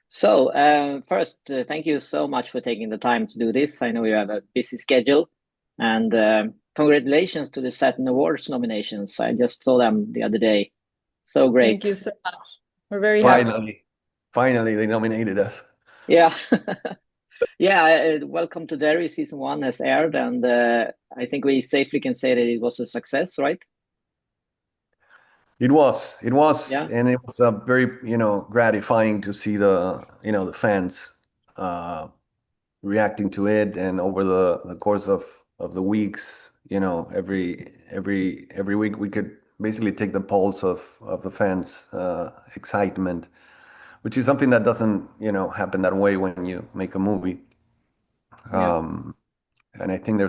So, first, thank you so much for taking the time to do this. I know you have a busy schedule, and congratulations to the Saturn Awards nominations. I just saw them the other day. So Thank great. you so much. We're very happy. Finally, finally, they nominated us. Yeah. Yeah, Welcome to Derry season one has aired, and I think we safely can say that it was a success, right? It was, Yeah, and it was very, gratifying to see the fans uh, reacting to it, and over the course of the weeks, every week we could basically take the pulse of the fans' excitement, which is something that doesn't, happen that way when you make a movie. yeah, Um, and I think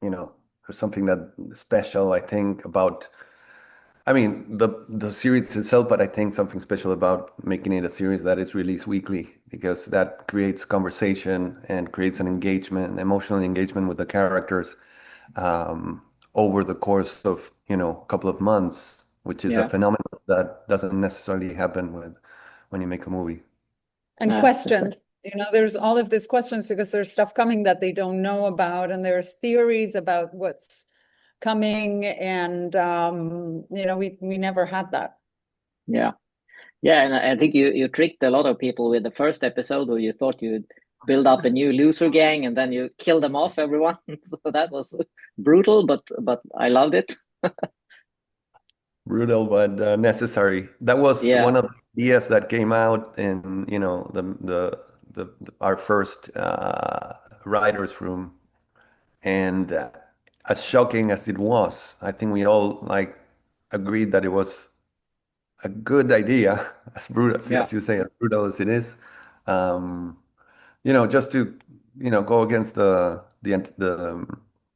you know, there's something that special, I think, about, I mean, the series itself, but I think something special about making it a series that is released weekly because that creates conversation and creates an engagement, emotional engagement with the characters over the course of, a couple of months, which is a yeah. phenomenon that doesn't necessarily happen when you make a movie. And It's questions. There's all of these questions because there's stuff coming that they don't know about, and there's theories about what's coming, and we never had that. yeah. Yeah, and I think you tricked a lot of people with the first episode where you thought you'd build up a new loser gang and then you kill them off, everyone. So that was brutal, but I loved it. Brutal but necessary. That was Yeah, one of the ideas that came out in, our first writers' room, and as shocking as it was, I think we all like agreed that it was a good idea, as brutal yeah, as you say, as brutal as it is. Um, just to go against the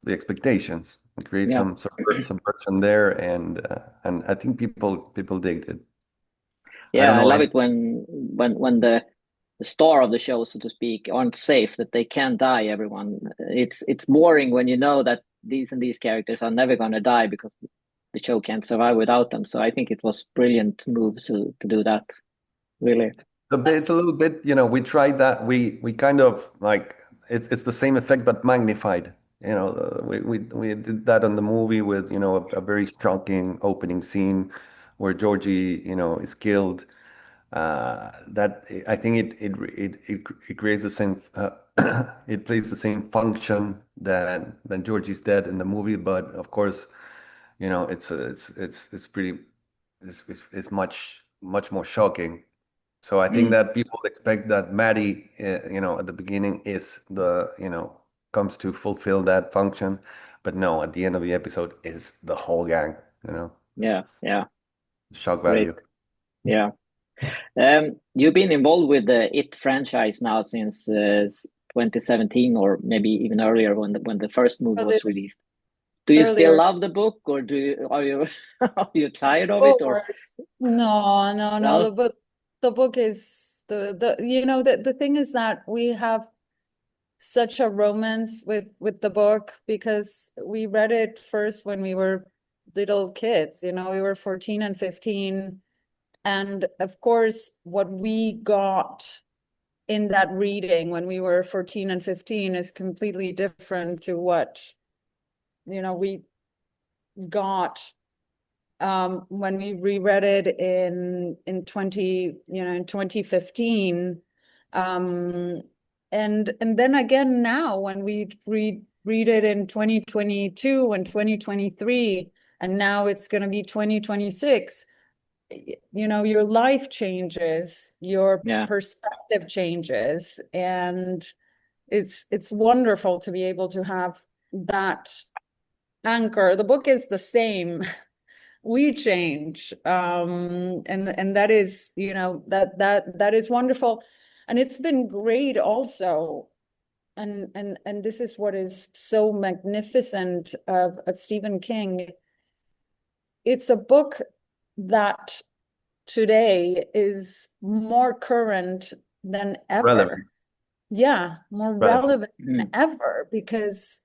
expectations and create yeah. some subversion there, and I think people digged it. I Yeah, don't I know. love it when the star of the show, so to speak, aren't safe, that they can't die, everyone. It's boring when you know that these and these characters are never gonna die because the show can't survive without them. So I think it was brilliant move to do that, really. It's a That's little bit, we tried that. We kind of like it's the same effect but magnified. We did that on the movie with, a very shocking opening scene where Georgie, is killed. That I think it creates the same it plays the same function than Georgie's dead in the movie, but of course, it's pretty it's much more shocking. So I think Mm. that people expect that Maddie, at the beginning is comes to fulfill that function, but no, at the end of the episode is the whole gang, Yeah, yeah, shock great. value. Yeah. You've been involved with the It franchise now since 2017, or maybe even earlier when the first movie a was little released. Do you still earlier. love the book, or are you are you tired of it, or Course. No, no, no. no? The book is the thing is that we have such a romance with the book because we read it first when we were little kids. We were 14 and 15. And of course, what we got in that reading when we were 14 and 15 is completely different to what, we got when we reread it in 2015. um and then again now when we read it in 2022 and 2023, and now it's going to be 2026. Your life changes, your Yeah, perspective changes, and it's wonderful to be able to have that anchor. The book is the same. We change, and that is, that is wonderful. And it's been great also. And this is what is so magnificent of Stephen King. It's a book that today is more current than ever. Relevant, Yeah, more relevant. relevant than mm. ever, because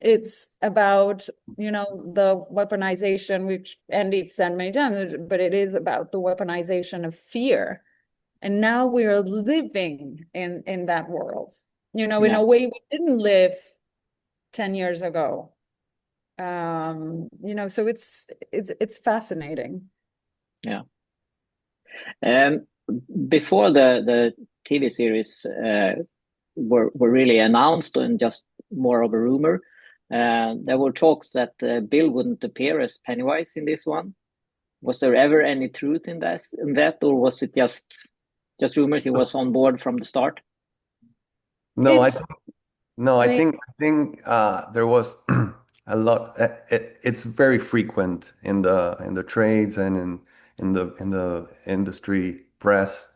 it's about, the weaponization, which Andy said many times, but it is about the weaponization of fear. And now we are living in that world, in Yeah. a way we didn't live 10 years ago. So it's fascinating. Yeah. Before the TV series were really announced and just more of a rumor, there were talks that Bill wouldn't appear as Pennywise in this one. Was there ever any truth in that, or was it just rumors? He was on board from the start. No, It's no, I mean, I think there was a lot. It's very frequent in the trades and in the industry press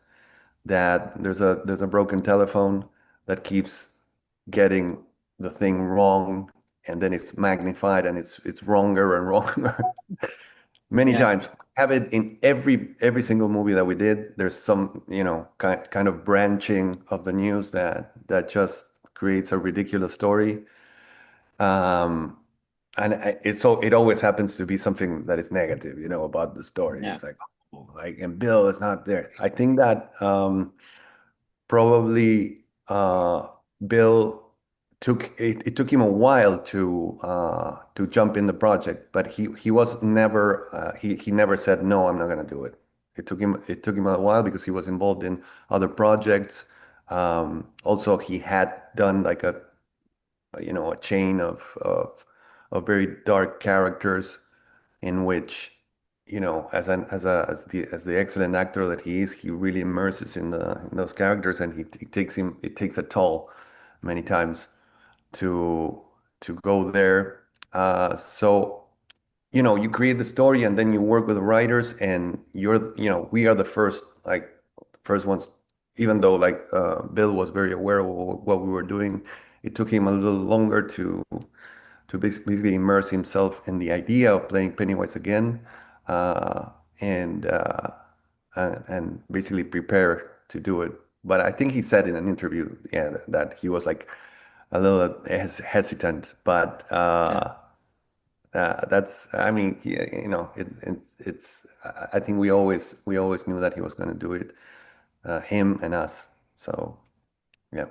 that there's a broken telephone that keeps getting the thing wrong, and then it's magnified and it's wronger and wronger. Many Yeah. times. Have it in every single movie that we did. There's some, kind of branching of the news that just creates a ridiculous story. Um, and it always happens to be something that is negative, about the story. Yeah. It's like, oh, like, and Bill is not there. I think that probably Bill it took him a while to jump in the project, but he was never he never said no, I'm not going to do it. It took him a while because he was involved in other projects. Also, he had done like a chain of very dark characters in which, as the excellent actor that he is, he really immerses in those characters, and it takes a toll many times to go there. So, you create the story and then you work with the writers, and we are the first ones, even though Bill was very aware of what we were doing. It took him a little longer to basically immerse himself in the idea of playing Pennywise again, uh, and uh, and basically prepare to do it. But I think he said in an interview, yeah, that he was like a little hesitant. But Yeah. that's, I mean, yeah, it's. I think we always knew that he was going to do it, him and us. So yeah,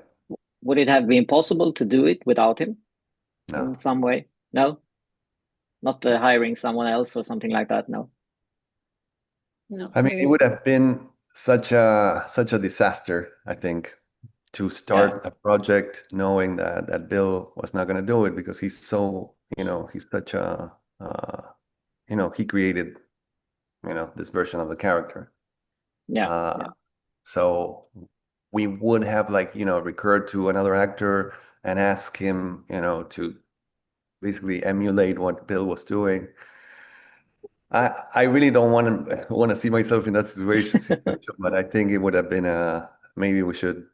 Would it have been possible to do it without him no. in some way? No, not hiring someone else or something like that. No. no, I mean, it would have been such a disaster, I think, to Yeah. start a project knowing that Bill was not going to do it because he's so, he's such he created, this version of the character. Yeah. Uh, Yeah. so we would have recurred to another actor and ask him, to basically emulate what Bill was doing. I really don't want to see myself in that situation, but I think it would have been maybe we should,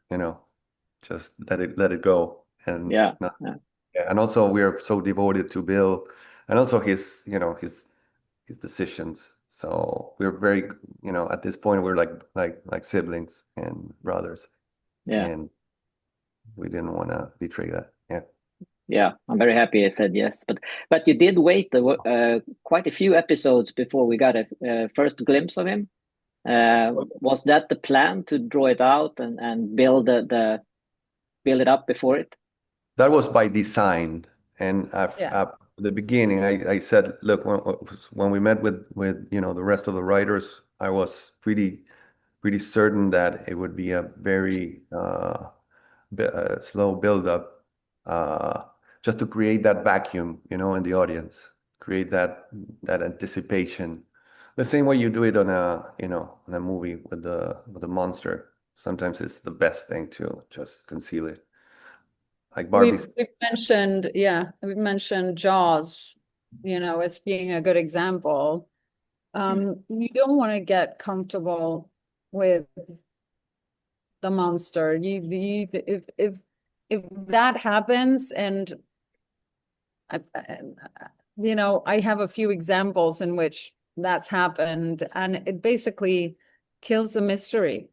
just let it go and Yeah. not. Yeah. Yeah, and also we are so devoted to Bill and also his decisions. So we're very, at this point we're like siblings and brothers, Yeah. and we didn't want to betray that. Yeah. Yeah, I'm very happy I said yes. But you did wait quite a few episodes before we got a first glimpse of him. Was that the plan to draw it out and build it up before it? That was by design. And yeah. at the beginning, I said, look, when we met with the rest of the writers, I was pretty certain that it would be a very slow build up, just to create that vacuum, in the audience, create that anticipation, the same way you do it on a movie with the monster. Sometimes it's the best thing to just conceal it, like Barbie. We've mentioned Jaws, as being a good example. You don't want to get comfortable with the monster. If that happens, and I have a few examples in which that's happened, and it basically kills the mystery.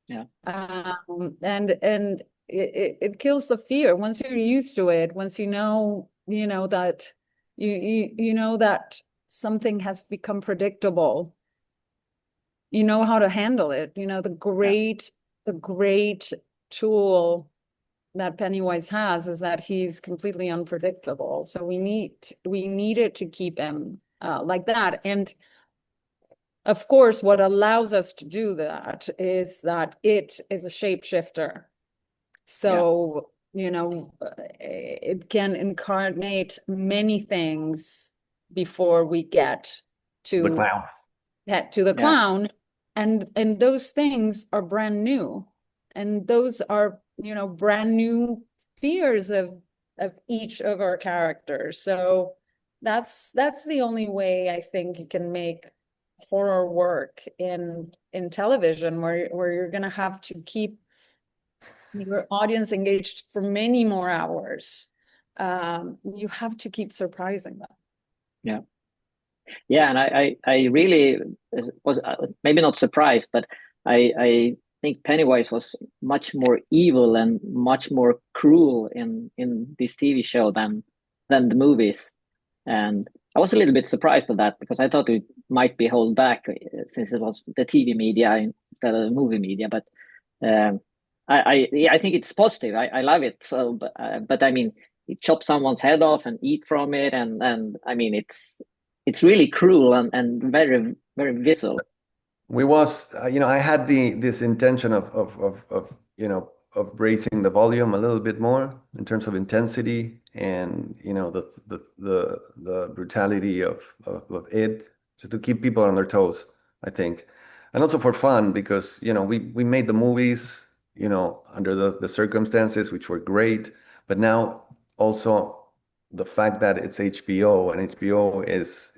Yeah. And it kills the fear once you're used to it. Once that you know that something has become predictable. you know how to handle it. You know, the great tool that Pennywise has is that he's completely unpredictable. So we needed to keep him like that. And of course, what allows us to do that is that it is a shapeshifter. So, you know, it can incarnate many things before we get The to clown. the clown, and those things are brand new, and those are, you know, brand new fears of each of our characters. So that's the only way I think you can make horror work in television, where you're gonna have to keep your audience engaged for many more hours. You have to keep surprising them. Yeah. Yeah, and I really was maybe not surprised, but I think Pennywise was much more evil and much more cruel in this TV show than the movies, and I was a little bit surprised of that because I thought it might be held back since it was the TV media instead of the movie media. But um, yeah, I think it's positive. I love it. So, but I mean, you chop someone's head off and eat from it, and I mean, it's really cruel and very very visual. We was, I had this intention of of raising the volume a little bit more in terms of intensity and the brutality of it, just to keep people on their toes, I think, and also for fun because we made the movies under the circumstances which were great, but now also the fact that it's HBO and HBO is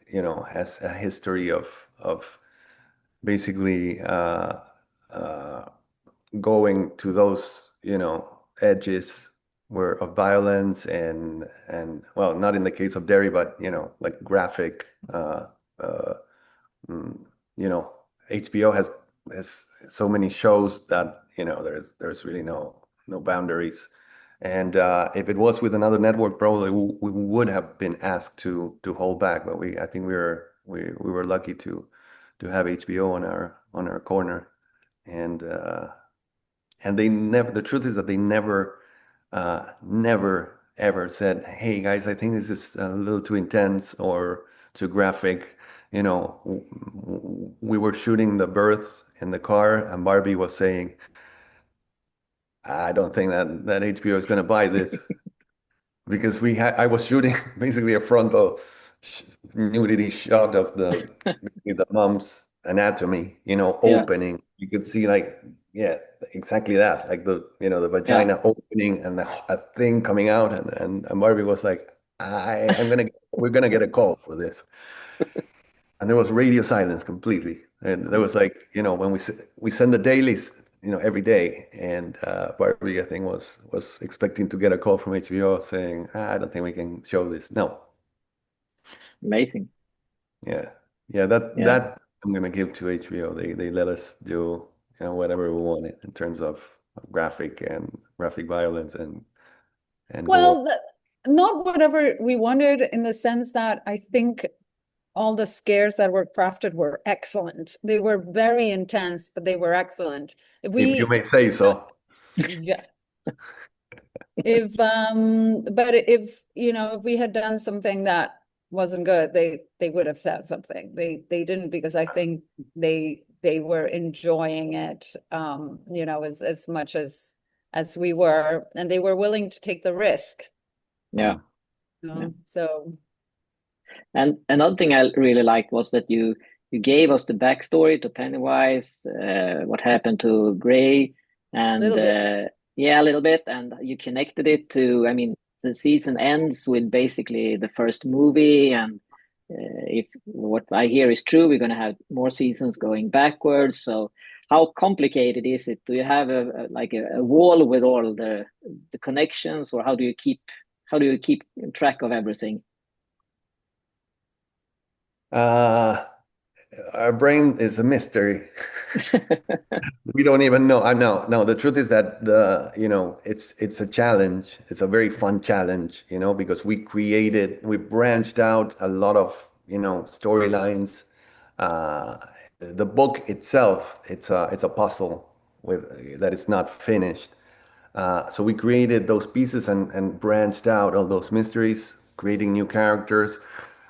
has a history of basically uh, going to those edges where of violence and well, not in the case of Derry, but like graphic uh, mm, you know HBO has so many shows that there's really no boundaries. And if it was with another network, probably we would have been asked to hold back, but I think we were lucky to have HBO on our corner, and they never. The truth is that they never ever said, "Hey guys, I think this is a little too intense or too graphic." We were shooting the birth in the car, and Barbie was saying, "I don't think that HBO is going to buy this." Because I was shooting basically a frontal nudity shot of the mom's anatomy, Yeah, opening. You could see like, yeah, exactly that, like the yeah, vagina opening and a thing coming out, and Barbie was like, we're gonna get a call for this, and there was radio silence completely, and there was like, when we send the dailies, every day, and Barbie, I think, was expecting to get a call from HBO saying, I don't think we can show this. No, amazing. yeah, yeah, that Yeah. that I'm gonna give to HBO. They let us do whatever we wanted in terms of graphic violence and gore. Well, not whatever we wanted, in the sense that I think all the scares that were crafted were excellent. They were very intense, but they were excellent. If If you we, may say so. yeah, but if, if we had done something that wasn't good, they would have said something. They didn't, because I think they were enjoying it, as much as we were, and they were willing to take the risk. Yeah. Yeah. So And another thing I really liked was that you gave us the backstory to Pennywise, what happened to Gray, a and little bit. yeah, a little bit, and you connected it to. I mean, the season ends with basically the first movie, and if what I hear is true, we're going to have more seasons going backwards. So, how complicated is it? Do you have like a wall with all the connections, or how do you keep track of everything? Uh, our brain is a mystery. We don't even know. I know. No, the truth is that it's a challenge. It's a very fun challenge, because we branched out a lot of, storylines, uh, the book itself, it's a puzzle with that is not finished. So we created those pieces and branched out all those mysteries, creating new characters,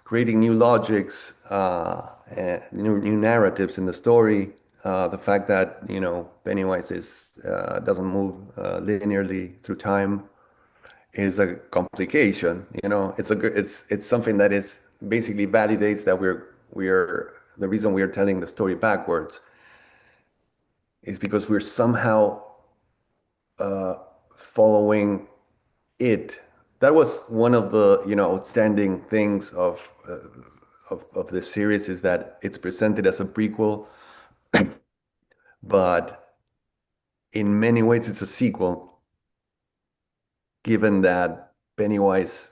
creating new logics, and new narratives in the story. The fact that, Pennywise is doesn't move linearly through time is a complication. It's something that is basically validates that we're the reason we are telling the story backwards is because we're somehow following it. That was one of the outstanding things of this series is that it's presented as a prequel, but in many ways it's a sequel, given that Pennywise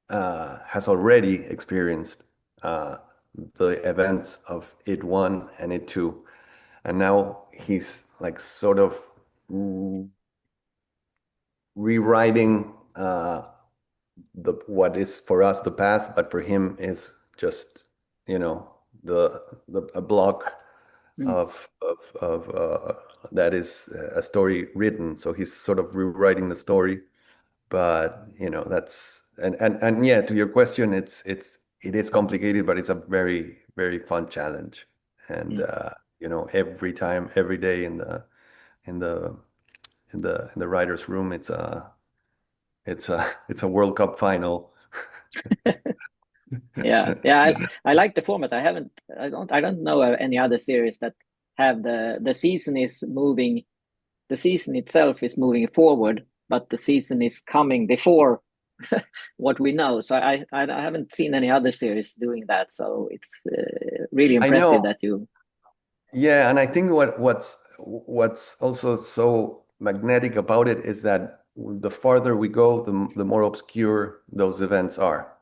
has already experienced uh, the events of It One and It Two, and now he's like sort of rewriting the what is for us the past, but for him is just the a block Mm. of that is a story written. So he's sort of rewriting the story, but that's and yeah, to your question, it is complicated, but it's a very very fun challenge, and Mm. every time, every day in the in the writers' room, it's a World Cup final. Yeah, yeah, I like the format. I don't know of any other series that have the season is moving, the season itself is moving forward, but the season is coming before what we know. So I haven't seen any other series doing that. So it's really I impressive know. that you. Yeah, and I think what's also so magnetic about it is that the farther we go, the more obscure those events are.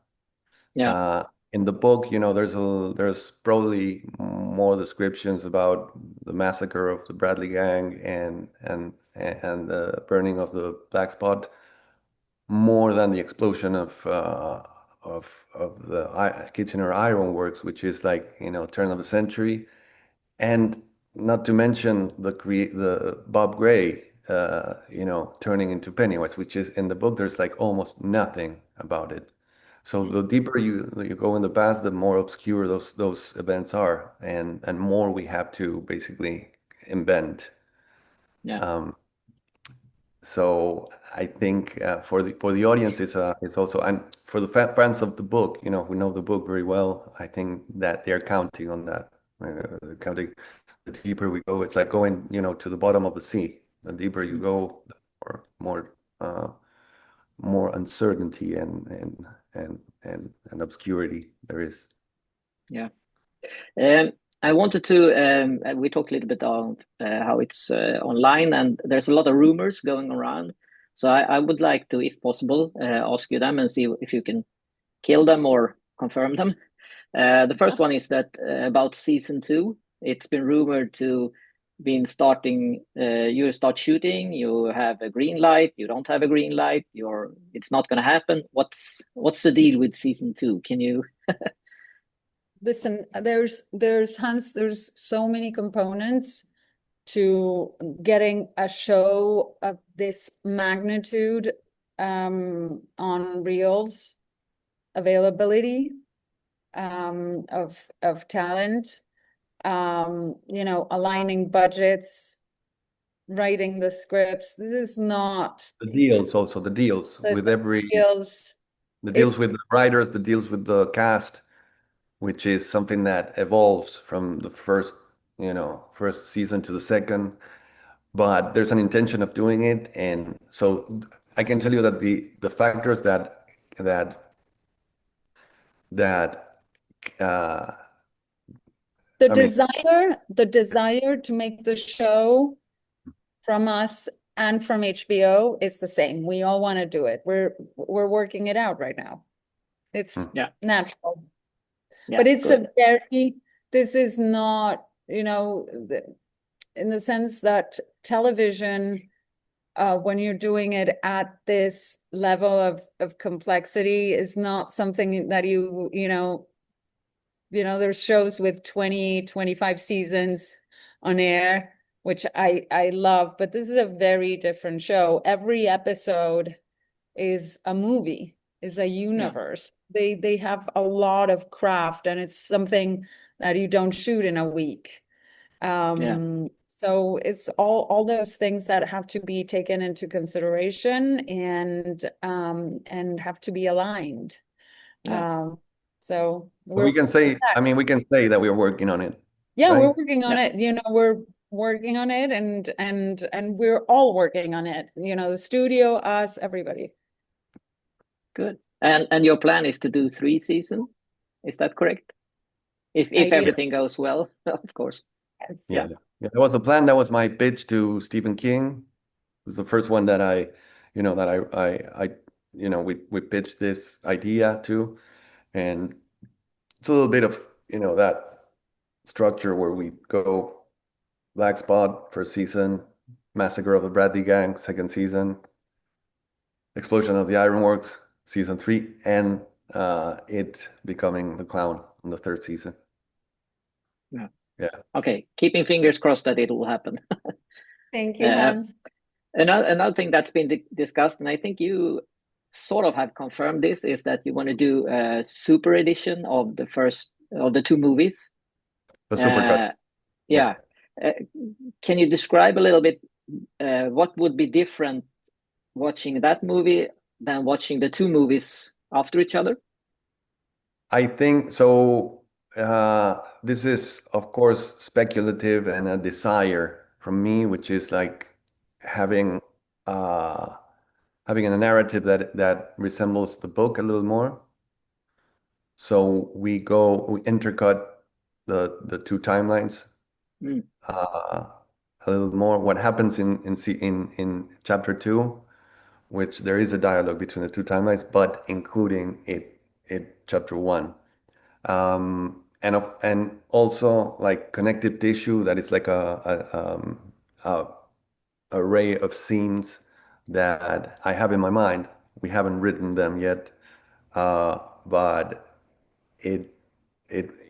Yeah, Uh, in the book, there's probably more descriptions about the massacre of the Bradley gang and the burning of the Black Spot, more than the explosion of the Kitchener Iron Works, which is like turn of the century. And not to mention the Bob Gray, turning into Pennywise, which is in the book. There's like almost nothing about it. So the deeper you go in the past, the more obscure those events are, and more we have to basically invent. yeah, Um, so I think for the audience, it's also, and for the fans of the book, who know the book very well, I think that they're counting on that. Counting the deeper we go, it's like going, to the bottom of the sea. The deeper you mm, go, the more uncertainty and obscurity there is. yeah. Um, I wanted to. We talked a little bit on how it's online, and there's a lot of rumors going around. So I would like to, if possible, ask you them and see if you can kill them or confirm them. The first one is that about season two, it's been rumored to been starting. You start shooting, you have a green light, you don't have a green light. It's not going to happen. What's the deal with season two? Can you? Listen, there's so many components to getting a show of this magnitude on Reels availability of talent, aligning budgets, writing the scripts. This is not The deals also, the deals the with deals. the deals It's with the writers, the deals with the cast, which is something that evolves from the first season to the second. But there's an intention of doing it, and so I can tell you that the factors that that uh, the I mean, desire to make the show from us and from HBO is the same. We all want to do it. We're working it out right now. It's Yeah, natural. yeah, But it's good. a very, this is not, in the sense that television, when you're doing it at this level of complexity, is not something that there's shows with 20, 25 seasons on air, which I love, but this is a very different show. Every episode is a movie, is a universe. They have a lot of craft, and it's something that you don't shoot in a week. So it's all those things that have to be taken into consideration and have to be aligned. So We can say, I mean, we can say that we are working on it, yeah, right? we're working on it. We're working on it, and we're all working on it. The studio, us, everybody. Good. And your plan is to do 3 seasons? Is that correct? If everything goes well, of course. Yeah. That was the plan. That was my pitch to Stephen King. It was the first one that we pitched this idea to, and it's a little bit of that structure where we go Black Spot first season, Massacre of the Bradley Gang second season, Explosion of the Ironworks season 3, and it becoming the clown in the third season. Yeah. Okay, keeping fingers crossed that it will happen. Thank you, Hans. Another thing that's been discussed, and I think you sort of have confirmed this, is that you want to do a super edition of the 2 movies. The supercut. Can you describe a little bit what would be different watching that movie than watching the 2 movies after each other? I think so. This is, of course, speculative and a desire from me, which is like having a narrative that resembles the book a little more. So we intercut the 2 timelines a little more. What happens in chapter 2, which there is a dialogue between the 2 timelines, but including chapter 1. And also like connective tissue that is like a array of scenes that I have in my mind. We haven't written them yet, but it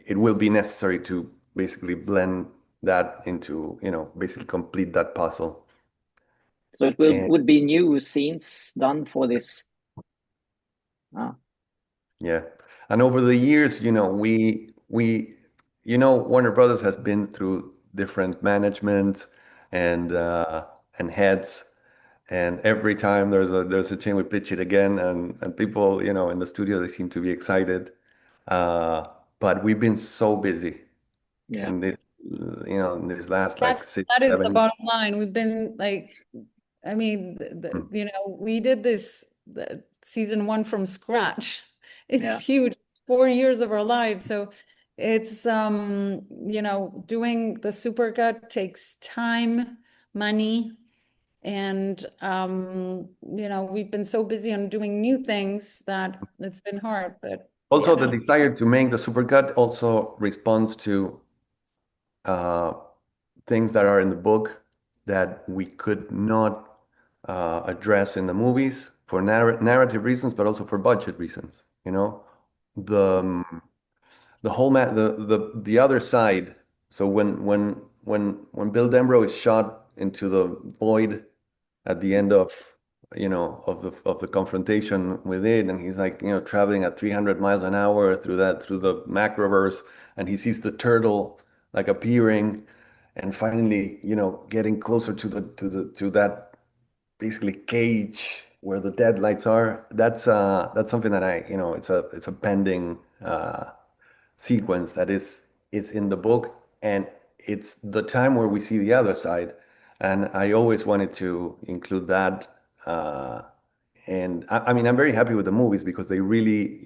will be necessary to basically blend that into, basically complete that puzzle. So it would be new scenes done for this. Yeah. And over the years, Warner Brothers has been through different management and heads, and every time there's a change, we pitch it again, and people, in the studio, they seem to be excited. But we've been so busy in this, in this last like 6, that is 7 the bottom line. We've been like, I mean, we did this season 1 from scratch. It's huge. 4 years of our lives. So it's, doing the supercut takes time, money, and, we've been so busy on doing new things that it's been hard, but also the desire to make the supercut also responds to things that are in the book that we could not address in the movies for narrative reasons, but also for budget reasons. The whole the other side. So when Bill Denbrough is shot into the void at the end of the confrontation with it, and he's like traveling at 300 miles an hour through the macroverse, and he sees the turtle like appearing, and finally getting closer to that basically cage where the deadlights are. That's something that it's a pending sequence that it's in the book, and it's the time where we see the other side, and I always wanted to include that. And I mean, I'm very happy with the movies because they really,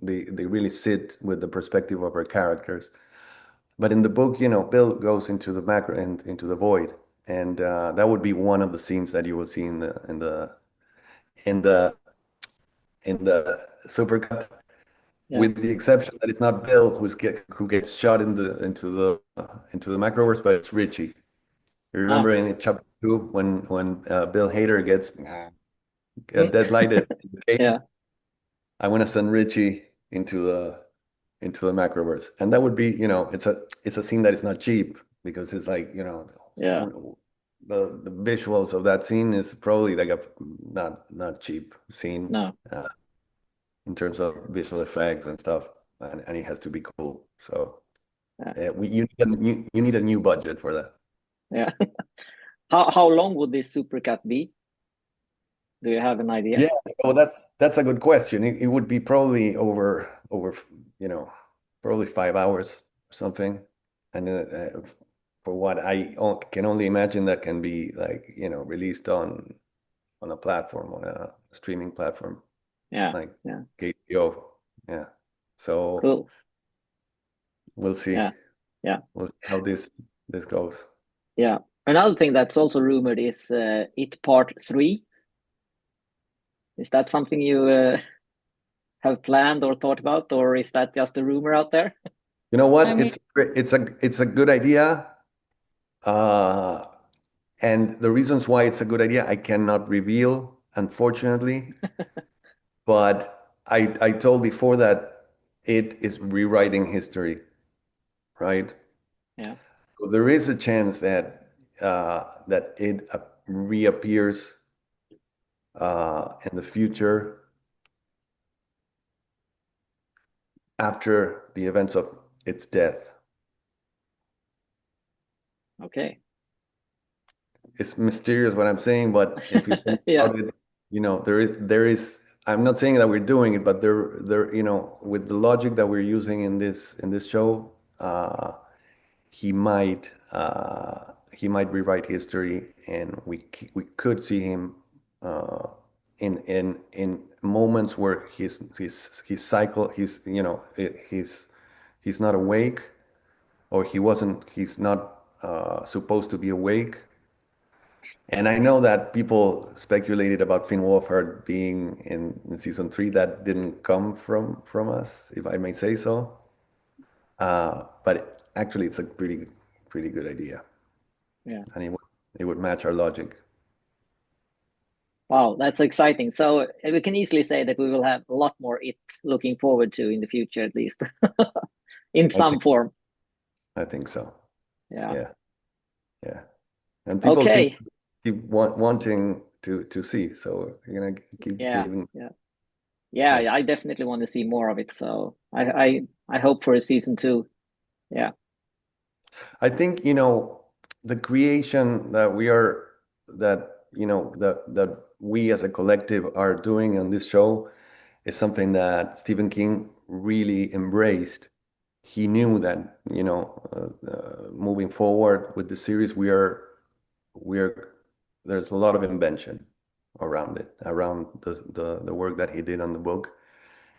they really sit with the perspective of our characters. But in the book, Bill goes into the macro and into the void, and that would be one of the scenes that you will see in the supercut. With the exception that it's not Bill who gets shot into the macroverse, but it's Richie. You remember in chapter 2 when Bill Hader gets deadlighted in the cave? Yeah. I want to send Richie into into the macroverse. And that would be, it's a scene that is not cheap because it's like, Yeah. the visuals of that scene is probably like a not cheap scene No. in terms of visual effects and stuff, and it has to be cool. So Yeah. you need a new budget for that. Yeah. How long would this supercut be? Do you have an idea? Yeah, well, that's a good question. It would be probably over probably 5 hours or something, and for what can only imagine, that can be like released on a platform, on a streaming platform Yeah. like Yeah. HBO. Yeah, so Cool. we'll see. Yeah. Yeah. We'll see how this goes. Yeah. Another thing that's also rumored is It Part 3. Is that something you have planned or thought about, or is that just a rumor out there? You know I what? mean, It's a good idea. Uh, and the reasons why it's a good idea, I cannot reveal, unfortunately. But I told before that it is rewriting history, right? Yeah. So there is a chance that it reappears in the future after the events of its death. Okay. It's mysterious what I'm saying, but if you think Yeah. about it, there is. I'm not saying that we're doing it, but with the logic that we're using in this show, he might rewrite history, and we could see him in moments where his cycle, he's not awake, or he's not supposed to be awake. And I know that people speculated about Finn Wolfhard being in season 3. That didn't come from us, if I may say so. But actually, it's a pretty good idea, Yeah. and it would match our logic. Wow, that's exciting. So we can easily say that we will have a lot more It looking forward to in the future, at least in I some think form. I think so. Yeah. Yeah, yeah. And people seem Okay. to keep wanting to see, so you're gonna keep Yeah. giving. Yeah. Yeah. Yeah. Yeah. I definitely want to see more of it. So I hope for a season 2. Yeah. I think, the creation that we as a collective are doing on this show is something that Stephen King really embraced. He knew that, moving forward with the series, we're there's a lot of invention around it, around the work that he did on the book.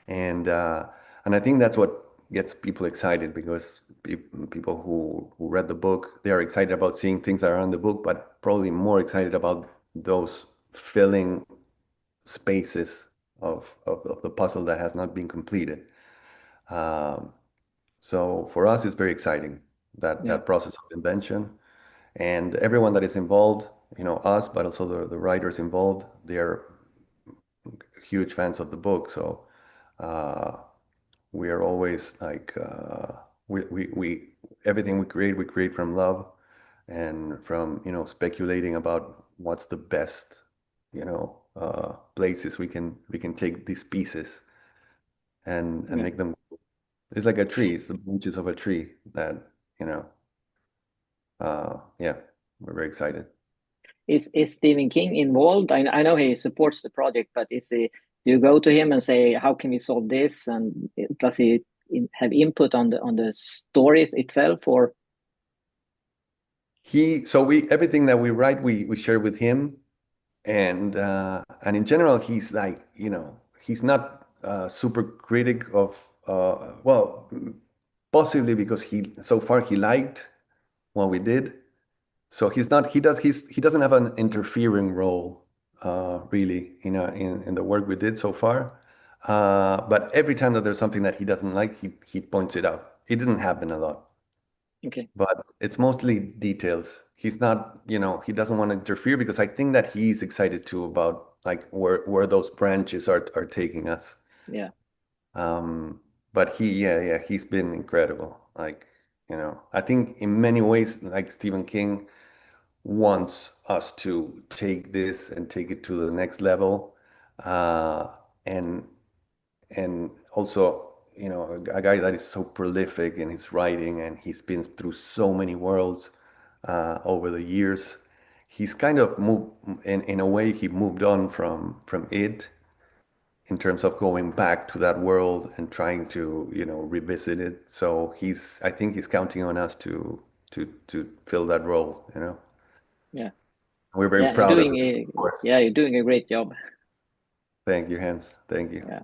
And I think that's what gets people excited, because people who read the book, they are excited about seeing things that are on the book, but probably more excited about those filling spaces of the puzzle that has not been completed. Um, so for us, it's very exciting, that Yeah. that process of invention, and everyone that is involved, us, but also the writers involved, they are huge fans of the book. So uh, we are always like, we everything we create from love, and from speculating about what's the best places we can take these pieces and Yeah. make them. It's like a tree. It's the branches of a tree that you know yeah, we're very excited. Is Stephen King involved? I know he supports the project, but is he? Do you go to him and say, "How can we solve this?" And does he have input on the stories itself, or? So we everything that we write, we share with him, and in general, he's like, he's not super critic of, well, possibly because he so far he liked what we did. So he doesn't have an interfering role, really, in the work we did so far. But every time that there's something that he doesn't like, he points it out. It didn't happen a lot, Okay. but it's mostly details. He's not, he doesn't want to interfere, because I think that he's excited too about like where those branches are taking us. Yeah. Um, but he's been incredible. Like, I think in many ways, like Stephen King wants us to take this and take it to the next level. Uh, and and also, a guy that is so prolific in his writing and he's been through so many worlds over the years. He's kind of moved in a way he moved on from it in terms of going back to that world and trying to, revisit it. So I think he's counting on us to fill that role. Yeah. We're very Yeah, you're proud of doing it, a of course. yeah, you're doing a great job. Thank you, Hans. Thank you. Yeah.